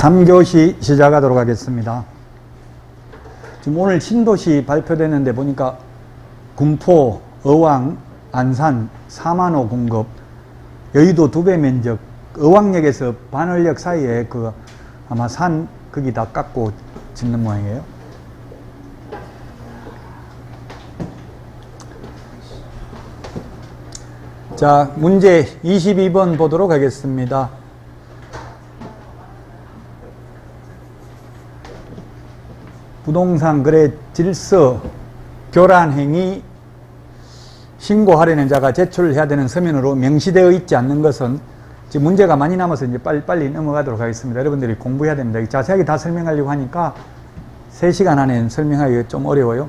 3교시 시작하도록 하겠습니다. 지금 오늘 신도시 발표되는데 보니까 군포, 어왕, 안산, 사만호 공급, 여의도 2배 면적, 어왕역에서 반월역 사이에 그 아마 산 거기 다 깎고 짓는 모양이에요. 자, 문제 22번 보도록 하겠습니다. 부동산 거래 질서 교란 행위 신고하려는 자가 제출해야 되는 서면으로 명시되어 있지 않는 것은 지금 문제가 많이 남아서 이제 빨리 넘어가도록 하겠습니다. 여러분들이 공부해야 됩니다. 자세하게 다 설명하려고 하니까 3시간 안에 설명하기가 좀 어려워요.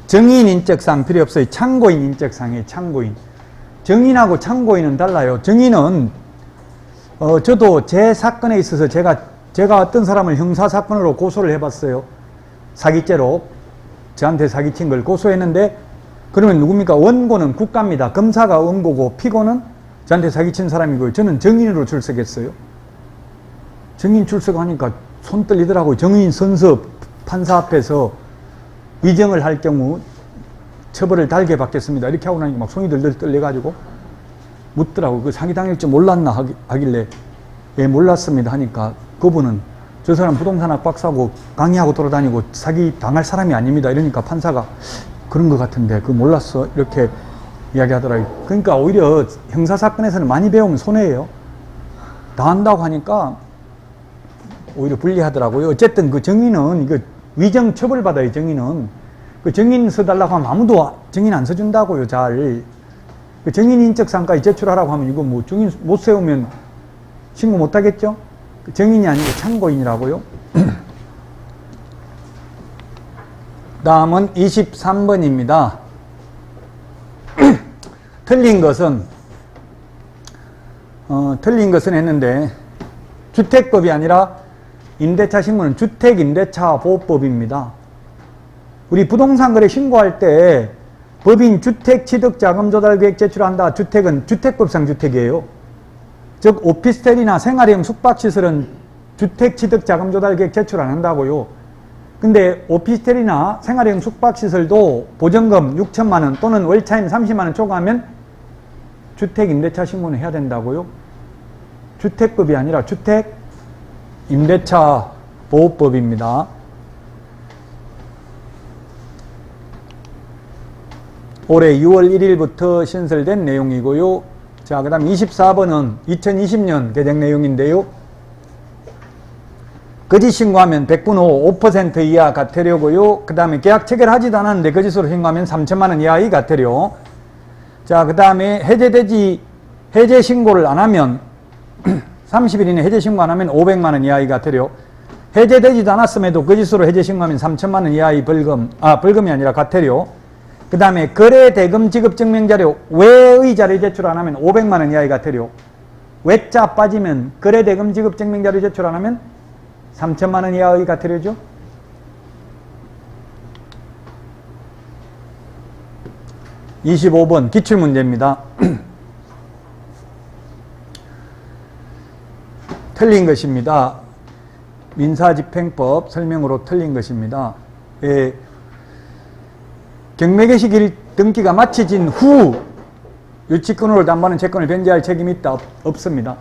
정인 인적상 필요 없어요. 참고인 인적상이에요. 참고인. 정인하고 참고인은 달라요. 정인은 저도 제 사건에 있어서 제가 어떤 사람을 형사사건으로 고소를 해봤어요. 사기죄로 저한테 사기친 걸 고소했는데, 그러면 누굽니까? 원고는 국가입니다. 검사가 원고고 피고는 저한테 사기친 사람이고요. 저는 정인으로 출석했어요. 정인 출석하니까 손 떨리더라고요. 정인 선서 판사 앞에서 위정을 할 경우 처벌을 달게 받겠습니다. 이렇게 하고 나니까 막 손이 들들 떨려가지고 묻더라고요. 그 사기당할 줄 몰랐나 하길래 예, 몰랐습니다 하니까 그분은 저 사람 부동산학 박사고 강의하고 돌아다니고 사기 당할 사람이 아닙니다. 이러니까 판사가 그런 것 같은데 그거 몰랐어 이렇게 이야기하더라고요. 그러니까 오히려 형사사건에서는 많이 배우면 손해예요. 다 한다고 하니까 오히려 불리하더라고요. 어쨌든 그 정인은 이거 위정 처벌받아요. 정인은 그 정인 써달라고 하면 아무도 정인 안 써준다고요. 잘 그 정인 인적상까지 제출하라고 하면 이거 뭐 정인 못 세우면 신고 못 하겠죠? 정인이 아니고 참고인이라고요. 다음은 23번입니다. 틀린 것은 했는데 주택법이 아니라 임대차 신고는 주택임대차보호법입니다. 우리 부동산 거래 신고할 때 법인 주택취득자금조달계획 제출한다. 주택은 주택법상 주택이에요. 즉 오피스텔이나 생활형 숙박시설은 주택취득자금조달계획 제출 안 한다고요. 근데 오피스텔이나 생활형 숙박시설도 보증금 6천만 원 또는 월차임 30만 원 초과하면 주택임대차 신고는 해야 된다고요. 주택법이 아니라 주택임대차보호법입니다. 올해 6월 1일부터 신설된 내용이고요. 자, 그 다음 24번은 2020년 개정 내용인데요. 거짓 신고하면 100분 후 5% 이하 과태료고요. 그 다음에 계약 체결하지도 않았는데 거짓으로 신고하면 3천만 원 이하의 과태료. 자, 그 다음에 해제 신고를 안 하면 30일 이내 해제 신고 안 하면 500만 원 이하의 과태료. 해제되지도 않았음에도 거짓으로 해제 신고하면 3천만 원 이하의 벌금이 아니라 과태료. 그 다음에 거래대금 지급증명자료 외의 자료 제출 안 하면 500만 원 이하의 과태료. 외자 빠지면 거래대금 지급증명자료 제출 안 하면 3천만 원 이하의 과태료죠. (25번) 기출문제입니다. 틀린 것입니다. 민사집행법 설명으로 틀린 것입니다. 예. 경매개시 등기가 마쳐진 후 유치권으로 담보하는 채권을 변제할 책임이 있다? 없습니다.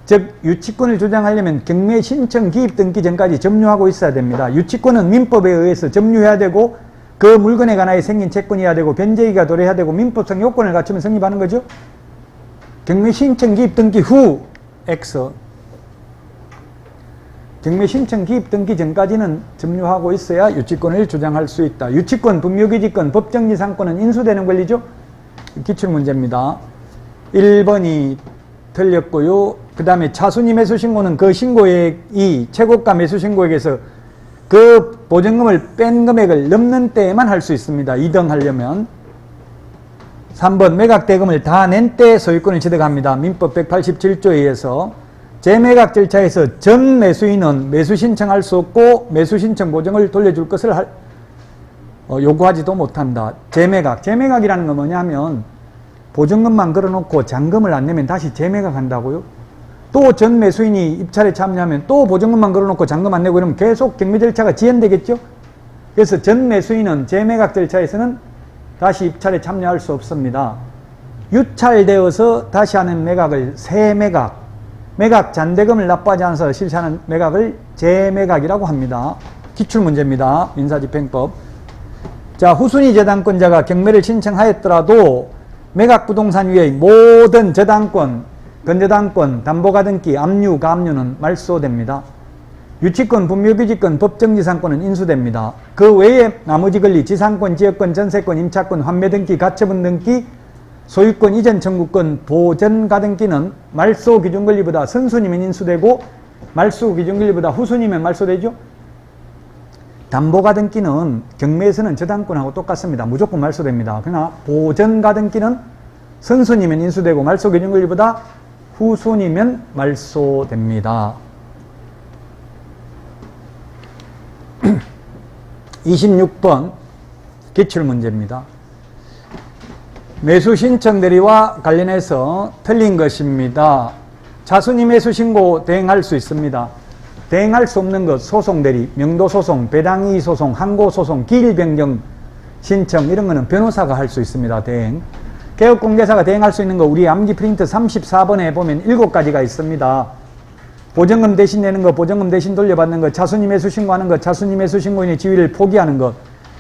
즉 유치권을 주장하려면 경매신청 기입 등기 전까지 점유하고 있어야 됩니다. 유치권은 민법에 의해서 점유해야 되고 그 물건에 관하여 생긴 채권이어야 되고 변제기가 도래해야 되고 민법상 요건을 갖추면 성립하는 거죠. 경매신청 기입 등기 후 X. 경매신청 기입 등기 전까지는 점유하고 있어야 유치권을 주장할 수 있다. 유치권, 분묘기지권, 법정지상권은 인수되는 권리죠. 기출문제입니다. 1번이 틀렸고요. 그 다음에 차순위 매수신고는 그 신고액이 최고가 매수신고액에서 그 보증금을 뺀 금액을 넘는 때에만 할 수 있습니다. 2등 하려면. 3번 매각대금을 다 낸 때 소유권을 취득합니다. 민법 187조에 의해서. 재매각 절차에서 전 매수인은 매수 신청할 수 없고 매수 신청 보증을 돌려줄 것을 요구하지도 못한다. 재매각이라는 건 뭐냐면 보증금만 걸어놓고 잔금을 안 내면 다시 재매각 한다고요. 또 전 매수인이 입찰에 참여하면 또 보증금만 걸어놓고 잔금 안 내고 이러면 계속 경매 절차가 지연되겠죠. 그래서 전 매수인은 재매각 절차에서는 다시 입찰에 참여할 수 없습니다. 유찰되어서 다시 하는 매각을 새매각, 매각 잔대금을 납부하지 않아서 실시하는 매각을 재매각이라고 합니다. 기출문제입니다. 민사집행법. 자, 후순위 저당권자가 경매를 신청하였더라도 매각부동산 위의 모든 저당권, 건저당권, 담보가등기, 압류, 가압류는 말소됩니다. 유치권, 분묘규직권, 법정지상권은 인수됩니다. 그 외에 나머지 권리, 지상권, 지역권, 전세권, 임차권, 환매등기, 가처분 등기, 소유권, 이전 청구권, 보전가등기는 말소 기준 권리보다 선순위면 인수되고 말소 기준 권리보다 후순위면 말소되죠. 담보가등기는 경매에서는 저당권하고 똑같습니다. 무조건 말소됩니다. 그러나 보전가등기는 선순위면 인수되고 말소 기준 권리보다 후순위면 말소됩니다. 26번 기출문제입니다. 매수신청 대리와 관련해서 틀린 것입니다. 차순위 매수신고 대행할 수 있습니다. 대행할 수 없는 것, 소송대리, 명도소송, 배당이의소송, 항고소송, 기일변경 신청 이런 거는 변호사가 할 수 있습니다. 대행. 개업공개사가 대행할 수 있는 거 우리 암기 프린트 34번에 보면 7가지가 있습니다. 보증금 대신 내는 거, 보증금 대신 돌려받는 거, 차순위 매수 신고하는 거, 차순위 매수 신고인의 지위를 포기하는 거,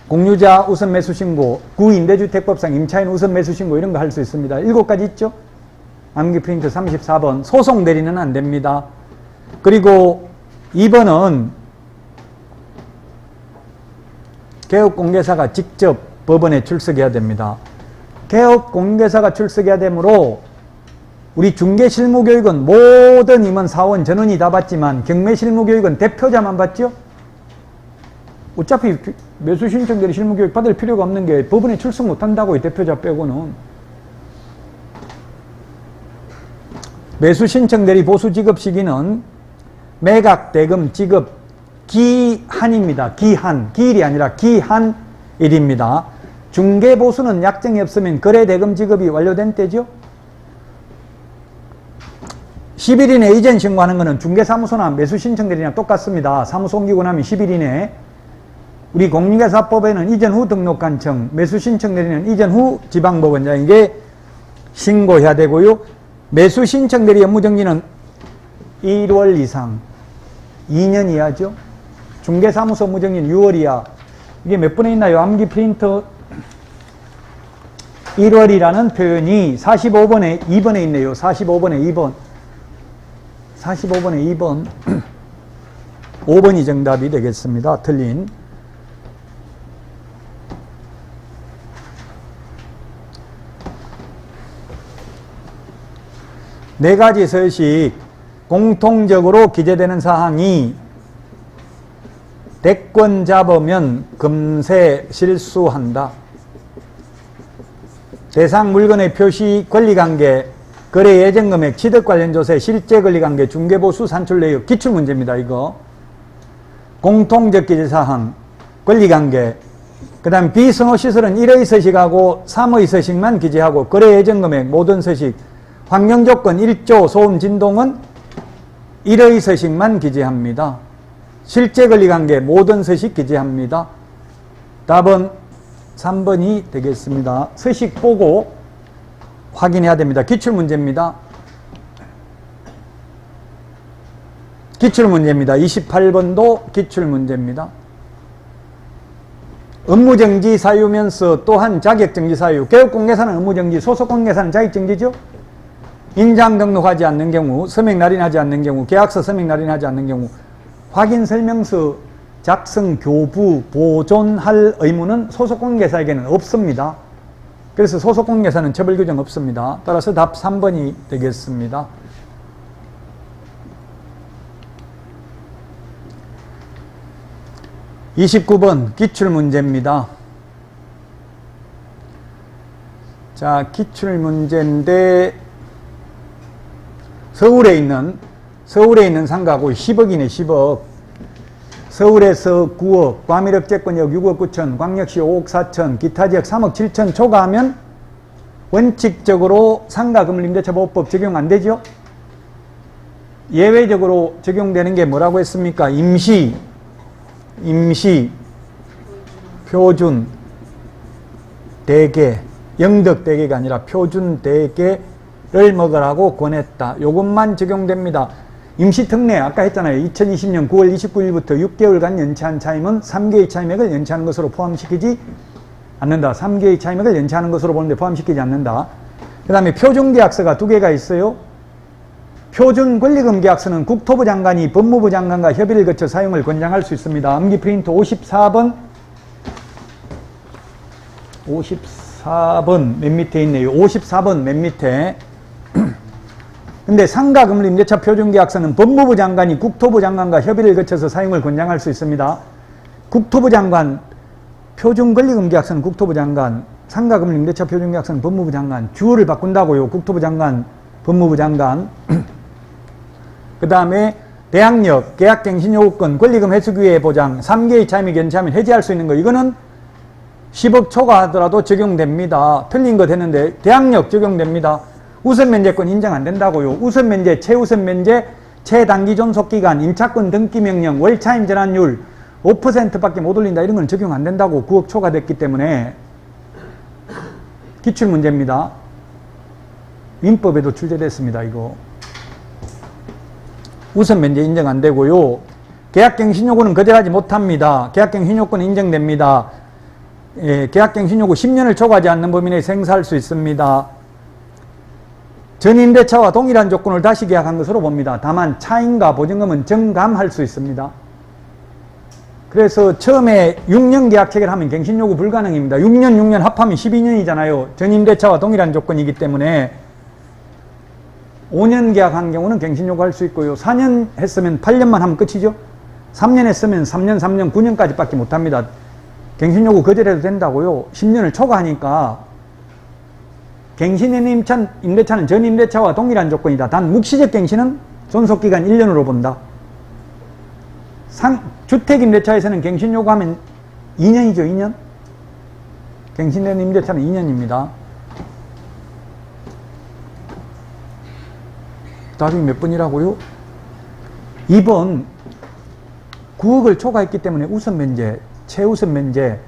공유자 우선 매수 신고, 구임대주택법상 임차인 우선 매수 신고 이런 거 할 수 있습니다. 7가지 있죠? 암기 프린트 34번. 소송 대리는 안 됩니다. 그리고 2번은 개업공개사가 직접 법원에 출석해야 됩니다. 개업공개사가 출석해야 되므로 우리 중개실무교육은 모든 임원, 사원, 전원이 다 받지만 경매실무교육은 대표자만 받죠? 어차피 매수신청대리 실무교육 받을 필요가 없는 게 법원에 출석 못한다고 이 대표자 빼고는. 매수신청대리 보수지급 시기는 매각, 대금, 지급, 기한입니다. 기한, 기일이 아니라 기한일입니다. 중개보수는 약정이 없으면 거래, 대금, 지급이 완료된 때죠. 10일 이내 이전 신고하는 것은 중개사무소나 매수신청대리나 똑같습니다. 사무소 옮기고 나면 10일 이내. 우리 공인중개사법에는 이전 후 등록관청, 매수신청대리는 이전 후 지방법원장에게 신고해야 되고요. 매수신청대리 업무정지는 1월 이상, 2년 이하죠. 중개사무소 업무정지는 6월 이하. 이게 몇 번에 있나요? 암기 프린터 1월이라는 표현이 45번에 2번에 있네요. 45번에 2번. 45번에 2번. 5번이 정답이 되겠습니다. 틀린. 네 가지 서식 공통적으로 기재되는 사항이 대권 잡으면 금세 실수한다. 대상 물건의 표시 권리관계, 거래 예정금액, 취득 관련 조세, 실제 권리관계, 중개보수 산출 내역, 기출문제입니다. 이거 공통적 기재사항, 권리관계, 그 다음 비선호시설은 1의 서식하고 3의 서식만 기재하고 거래 예정금액, 모든 서식, 환경조건 1조, 소음, 진동은 1의 서식만 기재합니다. 실제 권리관계, 모든 서식 기재합니다. 답은 3번이 되겠습니다. 서식 보고 확인해야 됩니다. 기출문제입니다. 기출문제입니다. 28번도 기출문제입니다. 업무정지 사유면서 또한 자격정지 사유. 개업공개사는 업무정지, 소속공개사는 자격정지죠. 인장 등록하지 않는 경우, 서명 날인하지 않는 경우, 계약서 서명 날인하지 않는 경우, 확인설명서 작성, 교부, 보존할 의무는 소속공개사에게는 없습니다. 그래서 소속공개사는 처벌규정 없습니다. 따라서 답 3번이 되겠습니다. (29번) 기출문제입니다. 자, 기출문제인데 서울에 있는 상가고 10억이네. 10억. 서울에서 9억, 과밀업제권역 6억 9천, 광역시 5억 4천, 기타 지역 3억 7천 초과하면 원칙적으로 상가건물임대차보호법 적용 안 되죠? 예외적으로 적용되는 게 뭐라고 했습니까? 임시, 표준, 대개, 영덕 대개가 아니라 표준 대개를 먹으라고 권했다. 요것만 적용됩니다. 임시특례 아까 했잖아요. 2020년 9월 29일부터 6개월간 연체한 차임은 3개의 차임액을 연체하는 것으로 포함시키지 않는다. 3개의 차임액을 연체하는 것으로 보는데 포함시키지 않는다. 그 다음에 표준계약서가 2개가 있어요. 표준권리금계약서는 국토부 장관이 법무부 장관과 협의를 거쳐 사용을 권장할 수 있습니다. 암기 프린트 54번 맨 밑에 있네요. 54번 맨 밑에. 근데 상가금리 임대차 표준계약서는 법무부 장관이 국토부 장관과 협의를 거쳐서 사용을 권장할 수 있습니다. 국토부 장관, 표준권리금계약서는 국토부 장관, 상가금리 임대차 표준계약서는 법무부 장관. 주어를 바꾼다고요. 국토부 장관, 법무부 장관. 그 다음에 대항력, 계약갱신요구권, 권리금 회수기회 보장, 3개의 차임이 연체하면 해지할 수 있는 거. 이거는 10억 초과하더라도 적용됩니다. 틀린 거 되는데 대항력 적용됩니다. 우선면제권 인정 안 된다고요. 우선면제, 최우선면제, 최단기 존속기간, 임차권 등기명령, 월차임 전환율 5%밖에 못 올린다. 이런 건 적용 안 된다고. 9억 초과됐기 때문에. 기출문제입니다. 민법에도 출제됐습니다. 이거. 우선면제 인정 안 되고요. 계약갱신요구는 거절하지 못합니다. 계약갱신요건은 인정됩니다. 예, 계약갱신요구 10년을 초과하지 않는 범위 내에 생사할 수 있습니다. 전임대차와 동일한 조건을 다시 계약한 것으로 봅니다. 다만 차임과 보증금은 정감할 수 있습니다. 그래서 처음에 6년 계약 체결하면 갱신요구 불가능입니다. 6년 합하면 12년이잖아요. 전임대차와 동일한 조건이기 때문에 5년 계약한 경우는 갱신요구 할 수 있고요. 4년 했으면 8년만 하면 끝이죠. 3년 했으면 3년, 9년까지 밖에 못합니다. 갱신요구 거절해도 된다고요. 10년을 초과하니까 갱신인 임대차는 전임대차와 동일한 조건이다. 단 묵시적 갱신은 존속기간 1년으로 본다. 주택임대차에서는 갱신 요구하면 2년이죠. 2년. 갱신된 임대차는 2년입니다. 답이 몇 번이라고요? 2번 9억을 초과했기 때문에 우선면제, 최우선면제,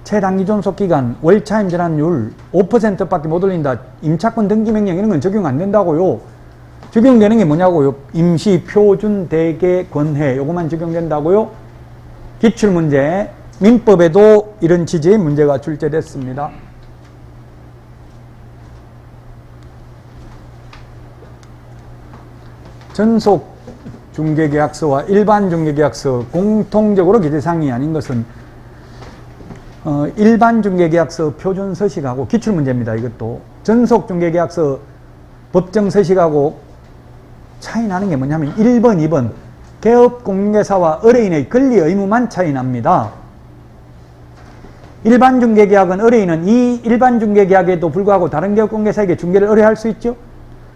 최단기 존속기간, 월차임 전환율 5%밖에 못 올린다. 임차권 등기명령 이런 건 적용 안 된다고요. 적용되는 게 뭐냐고요. 임시, 표준, 대개, 권해 요것만 적용된다고요. 기출문제, 민법에도 이런 취지의 문제가 출제됐습니다. 전속 중개계약서와 일반 중개계약서 공통적으로 기재사항이 아닌 것은 일반 중개계약서 표준 서식하고 기출문제입니다. 이것도 전속 중개계약서 법정 서식하고 차이 나는 게 뭐냐면 1번, 2번 개업공개사와 의뢰인의 권리 의무만 차이 납니다. 일반 중개계약은 의뢰인은 이 일반 중개계약에도 불구하고 다른 개업공개사에게 중개를 의뢰할 수 있죠.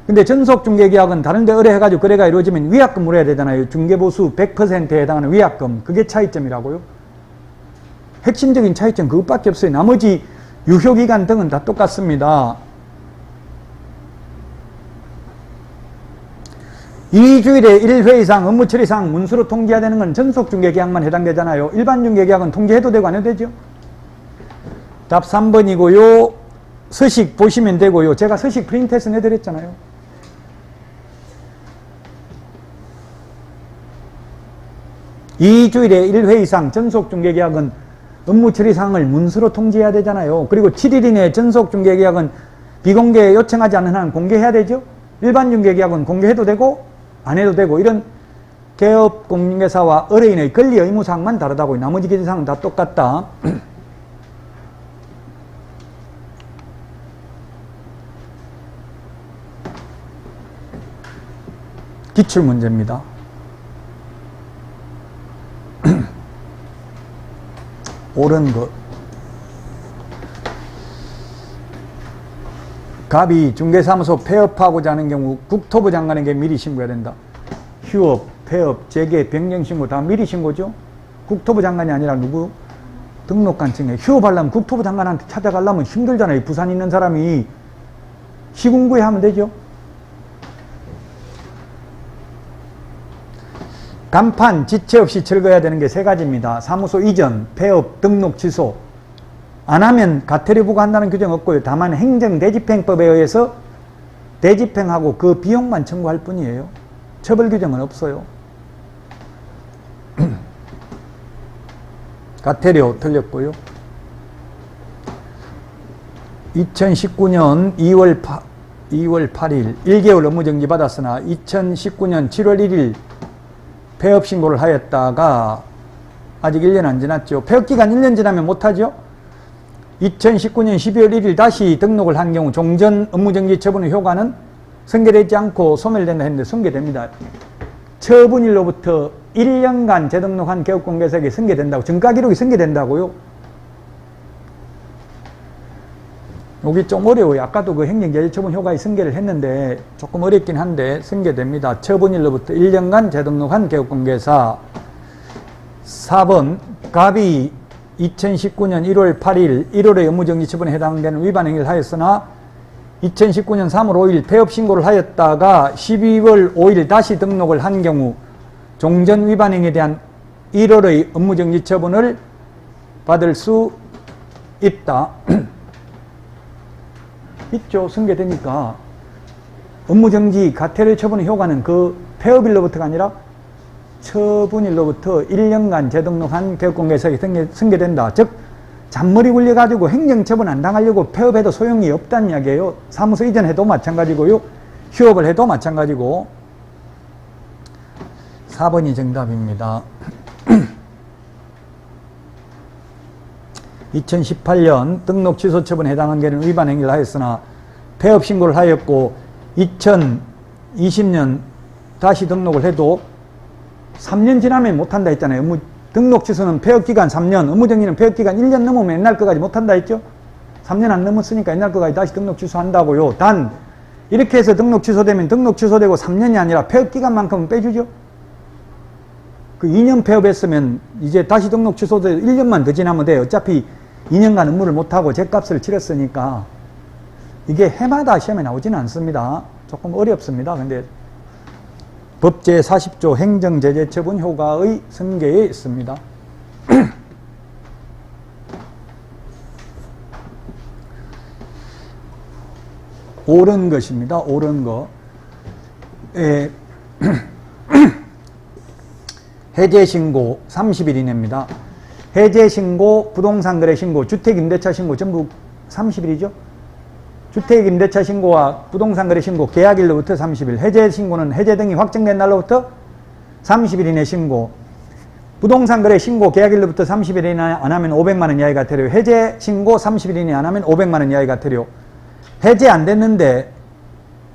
근데 전속 중개계약은 다른 데 의뢰해가지고 거래가 이루어지면 위약금 물어야 되잖아요. 중개보수 100%에 해당하는 위약금. 그게 차이점이라고요. 핵심적인 차이점 그것밖에 없어요. 나머지 유효기간 등은 다 똑같습니다. 2주일에 1회 이상 업무 처리상 문서로 통지해야 되는 건 전속 중개계약만 해당되잖아요. 일반 중개계약은 통지해도 되고 안 해도 되죠. 답 3번이고요. 서식 보시면 되고요. 제가 서식 프린트해서 내드렸잖아요. 2주일에 1회 이상 전속 중개계약은 업무 처리사항을 문서로 통지해야 되잖아요. 그리고 7일 이내 전속 중개계약은 비공개 요청하지 않는 한 공개해야 되죠. 일반 중개계약은 공개해도 되고 안 해도 되고 이런 개업공개사와 의뢰인의 권리 의무사항만 다르다고. 나머지 기재사항은 다 똑같다. 기출문제입니다. 옳은 것. 갑이 중개사무소 폐업하고자 하는 경우 국토부 장관에게 미리 신고해야 된다. 휴업, 폐업, 재개, 변경신고 다 미리 신고죠. 국토부 장관이 아니라 누구? 등록관청에. 휴업하려면 국토부 장관한테 찾아가려면 힘들잖아요. 부산 있는 사람이 시군구에 하면 되죠. 간판, 지체 없이 철거해야 되는 게 세 가지입니다. 사무소 이전, 폐업, 등록 취소. 안 하면 과태료 부과한다는 규정 없고요. 다만 행정대집행법에 의해서 대집행하고 그 비용만 청구할 뿐이에요. 처벌 규정은 없어요. 과태료 틀렸고요. 2019년 2월 8일 1개월 업무정지 받았으나 2019년 7월 1일 폐업 신고를 하였다가 아직 1년 안 지났죠. 폐업기간 1년 지나면 못하죠. 2019년 12월 1일 다시 등록을 한 경우 종전 업무정지 처분의 효과는 승계되지 않고 소멸된다 했는데 승계됩니다. 처분일로부터 1년간 재등록한 개업공개사에게 승계된다고, 증가기록이 승계된다고요. 여기 좀 어려워요. 아까도 그 행정제재처분 효과의 승계를 했는데 조금 어렵긴 한데 승계됩니다. 처분일로부터 1년간 재등록한 개업공개사. 4번 갑이 2019년 1월 8일 1월의 업무정지 처분에 해당되는 위반 행위를 하였으나 2019년 3월 5일 폐업 신고를 하였다가 12월 5일 다시 등록을 한 경우 종전 위반 행위에 대한 1월의 업무정지 처분을 받을 수 있다. 있죠. 승계되니까. 업무정지 과태료 처분의 효과는 그 폐업일로부터가 아니라 처분일로부터 1년간 재등록한 개업공개사에게 승계된다. 즉 잔머리 굴려가지고 행정처분 안 당하려고 폐업해도 소용이 없다는 이야기예요. 사무소 이전해도 마찬가지고요. 휴업을 해도 마찬가지고. 4번이 정답입니다. 2018년 등록 취소 처분에 해당하는 위반 행위를 하였으나 폐업 신고를 하였고 2020년 다시 등록을 해도 3년 지나면 못한다 했잖아요. 등록 취소는 폐업기간 3년, 업무정지는 폐업기간 1년 넘으면 옛날 거까지 못한다 했죠. 3년 안 넘었으니까 옛날 거까지 다시 등록 취소한다고요. 단 이렇게 해서 등록 취소되면 등록 취소되고 3년이 아니라 폐업기간만큼은 빼주죠. 그 2년 폐업했으면 이제 다시 등록 취소돼서 1년만 더 지나면 돼요. 어차피 2년간 업무를 못하고 죗값을 치렀으니까. 이게 해마다 시험에 나오지는 않습니다. 조금 어렵습니다. 근데 법 제40조 행정제재처분 효과의 승계에 있습니다. 옳은 것입니다. 옳은 거. 해제신고 30일 이내입니다. 해제신고, 부동산거래 신고, 주택임대차 신고 전부 30일이죠. 주택임대차 신고와 부동산거래 신고 계약일로부터 30일, 해제신고는 해제 등이 확정된 날로부터 30일 이내 신고, 부동산거래 신고 계약일로부터 30일 이내 안 하면 500만원 이하의 과태료, 해제신고 30일 이내 안 하면 500만원 이하의 과태료, 해제 안 됐는데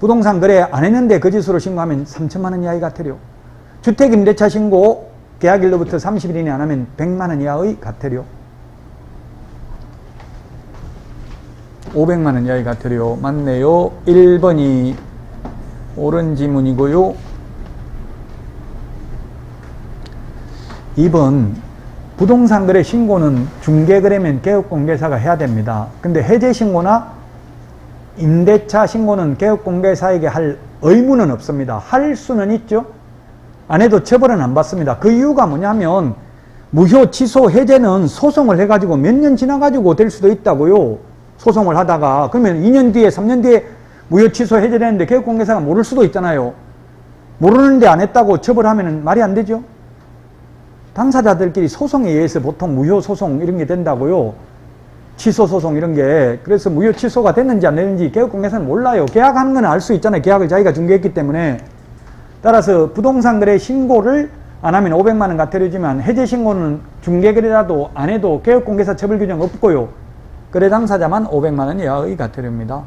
부동산거래 안 했는데 거짓으로 신고하면 3천만원 이하의 과태료, 주택임대차 신고 계약일로부터 30일 이내 안 하면 100만원 이하의 과태료, 500만원 이하의 과태료. 맞네요. 1번이 옳은 지문이고요. 2번 부동산거래 신고는 중개거래면 개업공개사가 해야 됩니다. 근데 해제신고나 임대차 신고는 개업공개사에게 할 의무는 없습니다. 할 수는 있죠. 안 해도 처벌은 안 받습니다. 그 이유가 뭐냐면 무효 취소 해제는 소송을 해가지고 몇 년 지나가지고 될 수도 있다고요. 소송을 하다가. 그러면 2년 뒤에 3년 뒤에 무효 취소 해제되는데 개업공개사가 모를 수도 있잖아요. 모르는데 안 했다고 처벌하면 말이 안 되죠. 당사자들끼리 소송에 의해서 보통 무효 소송 이런 게 된다고요. 취소 소송 이런 게. 그래서 무효 취소가 됐는지 안 됐는지 개업공개사는 몰라요. 계약하는 건 알 수 있잖아요. 계약을 자기가 중개했기 때문에. 따라서 부동산거래 신고를 안 하면 500만원 과태료지만 해제신고는 중개거래라도 안 해도 개업공개사 처벌 규정 없고요. 거래 당사자만 500만원 이하의 과태료입니다.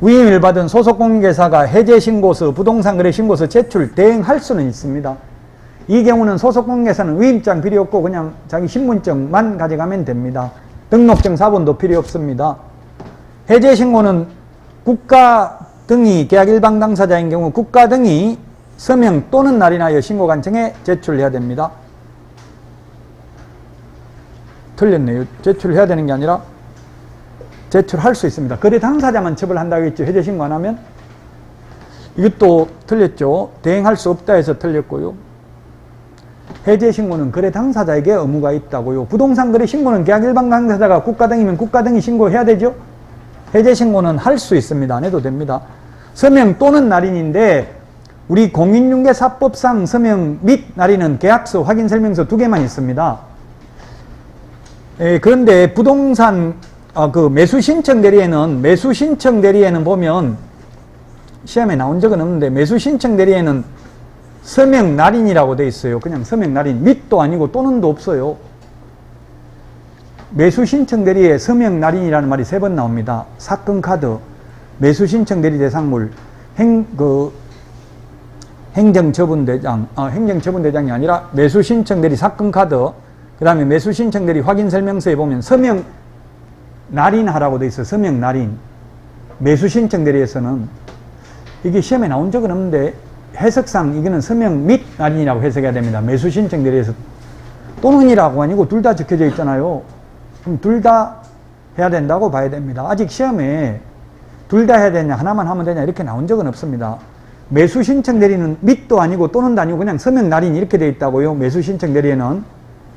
위임을 받은 소속공개사가 해제신고서, 부동산거래 신고서 제출, 대행할 수는 있습니다. 이 경우는 소속공개사는 위임장 필요 없고 그냥 자기 신분증만 가져가면 됩니다. 등록증 사본도 필요 없습니다. 해제신고는 국가 등이 계약 일방 당사자인 경우 국가 등이 서명 또는 날인하여 신고관청에 제출해야 됩니다. 틀렸네요. 제출해야 되는 게 아니라 제출할 수 있습니다. 거래 당사자만 처벌한다고 했죠. 해제신고 안 하면. 이것도 틀렸죠. 대행할 수 없다 해서 틀렸고요. 해제 신고는 거래 당사자에게 의무가 있다고요. 부동산 거래 신고는 계약 일반 당사자가 국가 등이면 국가 등이 신고해야 되죠. 해제 신고는 할 수 있습니다. 안 해도 됩니다. 서명 또는 날인인데 우리 공인중개사법상 서명 및 날인은 계약서, 확인설명서 두 개만 있습니다. 그런데 부동산 그 매수신청 대리에는 보면 시험에 나온 적은 없는데 매수신청 대리에는 서명 날인이라고 돼 있어요. 그냥 서명 날인, 및도 아니고 또는도 없어요. 매수신청 대리에 서명 날인이라는 말이 3번 나옵니다. 사건 카드, 매수신청 대리 대상물, 행정처분대장이 아니라 매수신청 대리 사건 카드, 그 다음에 매수신청 대리 확인설명서에 보면 서명 날인하라고 돼 있어요. 서명 날인. 매수신청 대리에서는 이게 시험에 나온 적은 없는데 해석상 이거는 서명 및 날인이라고 해석해야 됩니다. 매수신청 대리에서 또는이라고 아니고 둘 다 적혀져 있잖아요. 그럼 둘 다 해야 된다고 봐야 됩니다. 아직 시험에 둘 다 해야 되냐 하나만 하면 되냐 이렇게 나온 적은 없습니다. 매수신청 대리는 및도 아니고 또는도 아니고 그냥 서명 날인 이렇게 되어 있다고요. 매수신청 대리에는.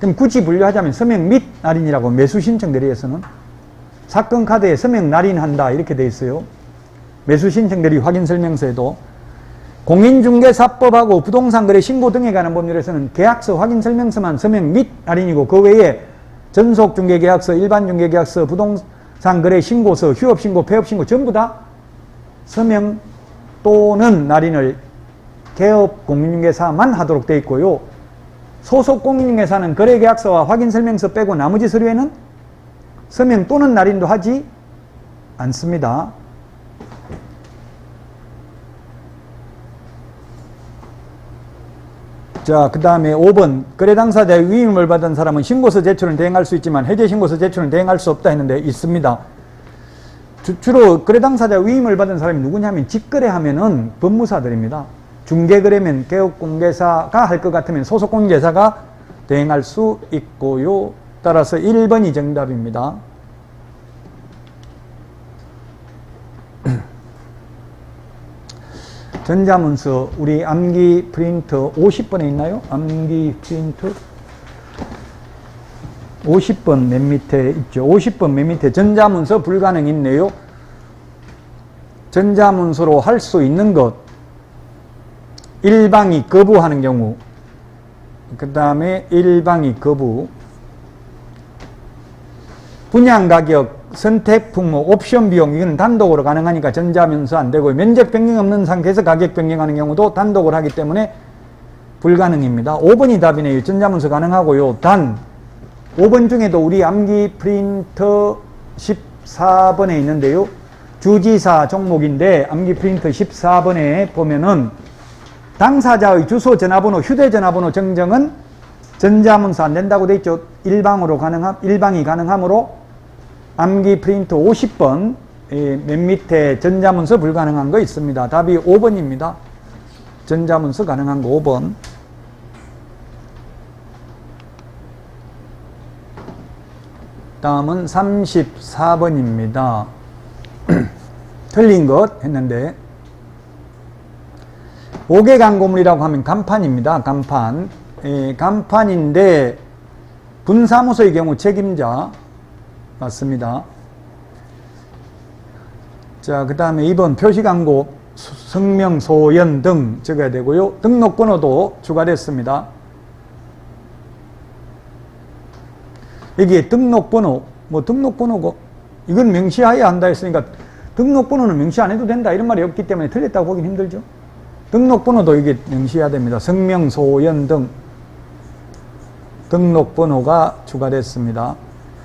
그럼 굳이 분류하자면 서명 및 날인이라고 매수신청 대리에서는. 사건 카드에 서명 날인한다 이렇게 되어 있어요. 매수신청 대리 확인설명서에도. 공인중개사법하고 부동산거래 신고 등에 관한 법률에서는 계약서 확인설명서만 서명 및 날인이고 그 외에 전속중개계약서, 일반중개계약서, 부동산거래 신고서, 휴업신고, 폐업신고 전부 다 서명 또는 날인을 개업 공인중개사만 하도록 되어 있고요. 소속 공인중개사는 거래계약서와 확인설명서 빼고 나머지 서류에는 서명 또는 날인도 하지 않습니다. 자, 그 다음에 5번 거래 당사자의 위임을 받은 사람은 신고서 제출은 대행할 수 있지만 해제 신고서 제출은 대행할 수 없다 했는데 있습니다. 주로 거래 당사자 위임을 받은 사람이 누구냐면 직거래하면은 법무사들입니다. 중개거래면 개업공개사가 할 것 같으면 소속공개사가 대행할 수 있고요. 따라서 1번이 정답입니다. 전자문서 우리 암기 프린터 50번에 있나요? 암기 프린터 50번 맨 밑에 있죠. 50번 맨 밑에 전자문서 불가능 있네요. 전자문서로 할 수 있는 것 일방이 거부하는 경우, 그 다음에 일방이 거부, 분양가격, 선택 품목, 옵션 비용 이건 단독으로 가능하니까 전자문서 안 되고 면적 변경 없는 상태에서 가격 변경하는 경우도 단독으로 하기 때문에 불가능입니다. 5번이 답이네요. 전자문서 가능하고요. 단 5번 중에도 우리 암기 프린터 14번에 있는데요. 주지사 종목인데 암기 프린터 14번에 보면은 당사자의 주소, 전화번호, 휴대전화번호 정정은 전자문서 안 된다고 돼 있죠. 일방이 가능하므로 암기 프린터 50번 맨 밑에 전자문서 불가능한 거 있습니다. 답이 5번입니다. 전자문서 가능한 거 5번. 다음은 34번입니다. 틀린 것 했는데 5개 광고물이라고 하면 간판입니다. 간판. 간판인데 분사무소의 경우 책임자 맞습니다. 자, 그 다음에 2번 표시광고 성명, 소연 등 적어야 되고요. 등록번호도 추가됐습니다. 여기에 등록번호, 등록번호고 이건 명시해야 한다 했으니까 등록번호는 명시 안 해도 된다 이런 말이 없기 때문에 틀렸다고 보긴 힘들죠. 등록번호도 이게 명시해야 됩니다. 성명, 소연 등 등록번호가 추가됐습니다.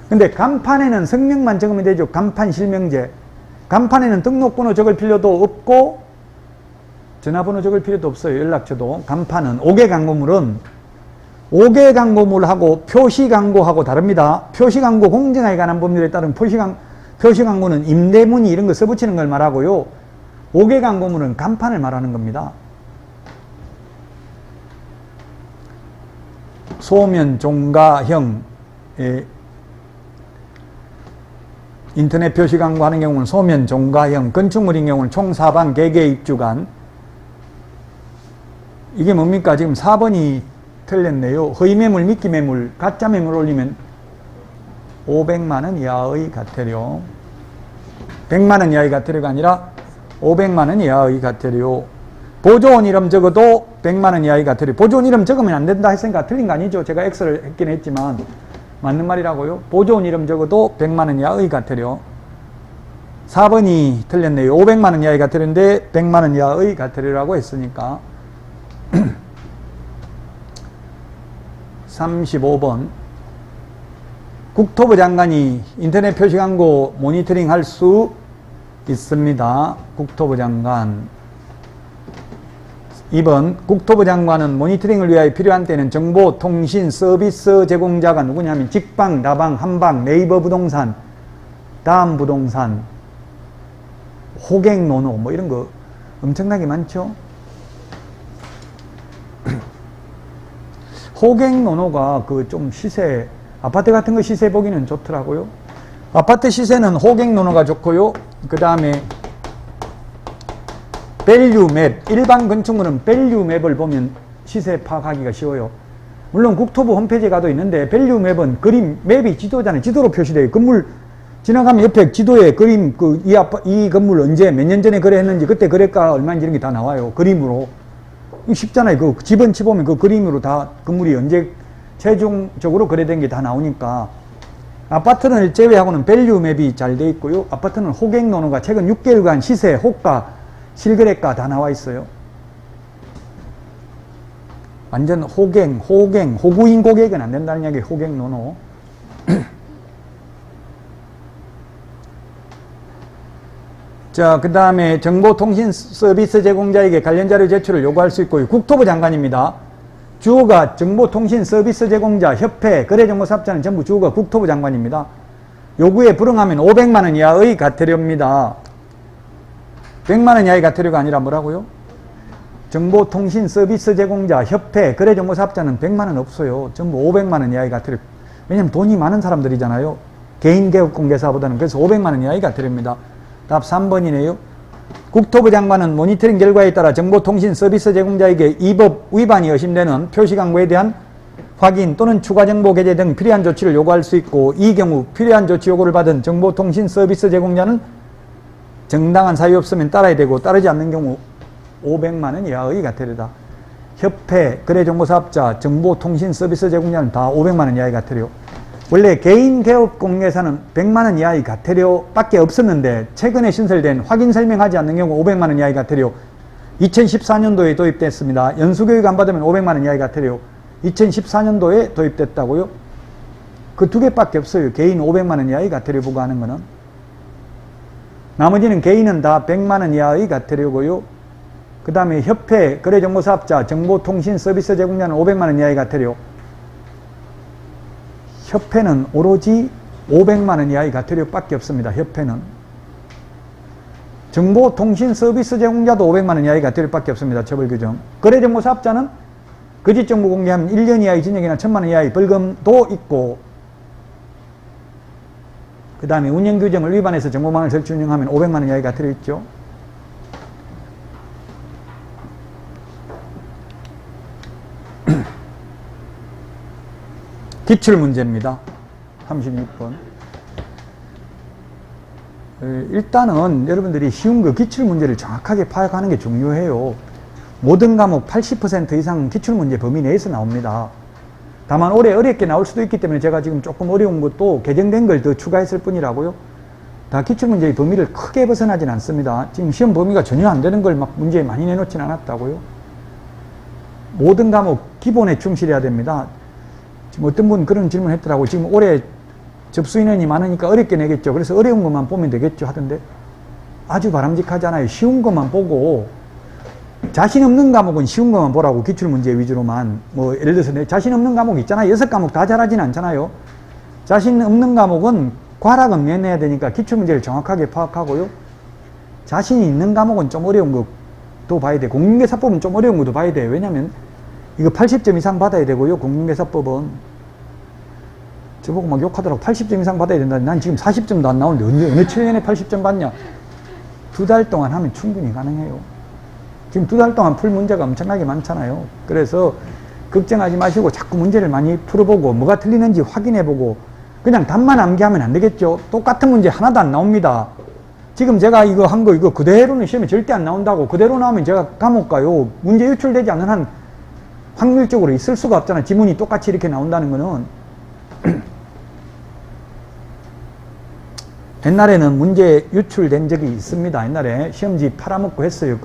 근데 간판에는 성명만 적으면 되죠. 간판 실명제. 간판에는 등록번호 적을 필요도 없고 전화번호 적을 필요도 없어요. 연락처도. 간판은 5개 광고물은 5개 광고물하고 표시광고하고 다릅니다. 표시광고 공정하게 관한 법률에 따른 표시광고는 임대문의 이런 거 써붙이는 걸 말하고요. 5개 광고물은 간판을 말하는 겁니다. 소면, 종가형, 인터넷 표시 광고하는 경우는 소면, 종가형, 건축물인 경우는 총사방, 개개 입주간, 이게 뭡니까? 지금 4번이 틀렸네요. 허위매물, 미끼매물, 가짜매물 올리면 500만원 이하의 과태료. 100만원 이하의 과태료가 아니라 500만원 이하의 과태료. 보조원 이름 적어도 100만원 이하의 과태료. 보조원 이름 적으면 안 된다 했으니까 틀린 거 아니죠? 제가 X를 했긴 했지만 맞는 말이라고요. 보조원 이름 적어도 100만원 이하의 과태료. 4번이 틀렸네요. 500만원 이하의 과태료인데 100만원 이하의 과태료라고 했으니까 35번 국토부 장관이 인터넷 표시광고 모니터링 할 수 있습니다. 국토부 장관. 2번 국토부 장관은 모니터링을 위하여 필요한 때는 정보, 통신, 서비스 제공자가 누구냐면 직방, 다방, 한방, 네이버 부동산, 다음 부동산, 호갱노노 뭐 이런 거 엄청나게 많죠. 호갱노노가 그 좀 시세, 아파트 같은 거 시세 보기는 좋더라고요. 아파트 시세는 호갱노노가 좋고요. 그 다음에 밸류맵, 일반 건축물은 밸류맵을 보면 시세 파악하기가 쉬워요. 물론 국토부 홈페이지에 가도 있는데 밸류맵은 그림, 맵이 지도잖아요. 지도로 표시돼요. 건물 지나가면 옆에 지도에 그림, 이 건물 언제 몇 년 전에 거래했는지 그때 거래가 얼마인지 이런 게 다 나와요. 그림으로. 쉽잖아요. 그 집은 치보면 그 그림으로 다 건물이 언제 최종적으로 거래된 게 다 나오니까. 아파트를 제외하고는 밸류맵이 잘 돼 있고요. 아파트는 호갱노노가 최근 6개월간 시세, 호가, 실거래가 다 나와 있어요. 완전 호구인 고객은 안 된다는 이야기. 호갱노노. 자, 그 다음에 정보통신 서비스 제공자에게 관련 자료 제출을 요구할 수 있고요. 국토부 장관입니다. 주어가 정보통신 서비스 제공자, 협회, 거래정보사업자는 전부 주어가 국토부 장관입니다. 요구에 불응하면 500만원 이하의 과태료입니다. 100만원 이하의 과태료가 아니라 뭐라고요? 정보통신 서비스 제공자, 협회, 거래정보사업자는 100만원 없어요. 전부 500만원 이하의 과태료. 왜냐면 돈이 많은 사람들이잖아요. 개인 개업공개사보다는. 그래서 500만원 이하의 과태료입니다. 답 3번이네요. 국토부 장관은 모니터링 결과에 따라 정보통신 서비스 제공자에게 이 법 위반이 의심되는 표시광고에 대한 확인 또는 추가 정보 게재 등 필요한 조치를 요구할 수 있고, 이 경우 필요한 조치 요구를 받은 정보통신 서비스 제공자는 정당한 사유 없으면 따라야 되고, 따르지 않는 경우 500만원 이하의 과태료다. 협회, 거래정보사업자, 정보통신 서비스 제공자는 다 500만원 이하의 과태료. 원래 개인 개업 공개사는 100만원 이하의 과태료밖에 없었는데 최근에 신설된 확인 설명하지 않는 경우 500만원 이하의 과태료 2014년도에 도입됐습니다. 연수교육 안 받으면 500만원 이하의 과태료 2014년도에 도입됐다고요? 그 두 개밖에 없어요. 개인 500만원 이하의 과태료 부과하는 거는. 나머지는 개인은 다 100만원 이하의 과태료고요. 그 다음에 협회, 거래정보사업자, 정보통신 서비스 제공자는 500만원 이하의 과태료. 협회는 오로지 500만원 이하의 과태료밖에 없습니다. 협회는. 정보통신 서비스 제공자도 500만원 이하의 과태료밖에 없습니다. 처벌규정. 거래정보사업자는 거짓정보 공개하면 1년 이하의 징역이나 1000만원 이하의 벌금도 있고, 그 다음에 운영규정을 위반해서 정보망을 설치 운영하면 500만원 이하의 과태료 있죠. 기출문제입니다. 36번. 일단은 여러분들이 쉬운 거 기출문제를 정확하게 파악하는 게 중요해요. 모든 과목 80% 이상 기출문제 범위 내에서 나옵니다. 다만 올해 어렵게 나올 수도 있기 때문에 제가 지금 조금 어려운 것도 개정된 걸 더 추가했을 뿐이라고요. 다 기출문제의 범위를 크게 벗어나진 않습니다. 지금 시험 범위가 전혀 안 되는 걸 막 문제에 많이 내놓진 않았다고요. 모든 과목 기본에 충실해야 됩니다. 지금 어떤 분 그런 질문 했더라고요. 지금 올해 접수 인원이 많으니까 어렵게 내겠죠. 그래서 어려운 것만 보면 되겠죠 하던데, 아주 바람직하잖아요. 쉬운 것만 보고, 자신 없는 과목은 쉬운 것만 보라고, 기출문제 위주로만. 뭐 예를 들어서 자신 없는 과목 있잖아요. 6과목 다 잘하진 않잖아요. 자신 없는 과목은 과락은 면해야 되니까 기출문제를 정확하게 파악하고요. 자신이 있는 과목은 좀 어려운 것도 봐야 돼. 공인중개사법은 좀 어려운 것도 봐야 돼요. 왜냐면 이거 80점 이상 받아야 되고요. 공인중개사법은. 저보고 막 욕하더라고. 80점 이상 받아야 된다. 난 지금 40점도 안 나오는데 어느 7년에 80점 받냐. 2달 동안 하면 충분히 가능해요. 지금 2달 동안 풀 문제가 엄청나게 많잖아요. 그래서 걱정하지 마시고 자꾸 문제를 많이 풀어보고 뭐가 틀리는지 확인해보고 그냥 답만 암기하면 안 되겠죠. 똑같은 문제 하나도 안 나옵니다. 지금 제가 이거 한 거 이거 그대로는 시험에 절대 안 나온다고. 그대로 나오면 제가 감옥 가요. 문제 유출되지 않는 한 확률적으로 있을 수가 없잖아요. 지문이 똑같이 이렇게 나온다는 거는. 옛날에는 문제 유출된 적이 있습니다. 옛날에 시험지 팔아먹고 했어요.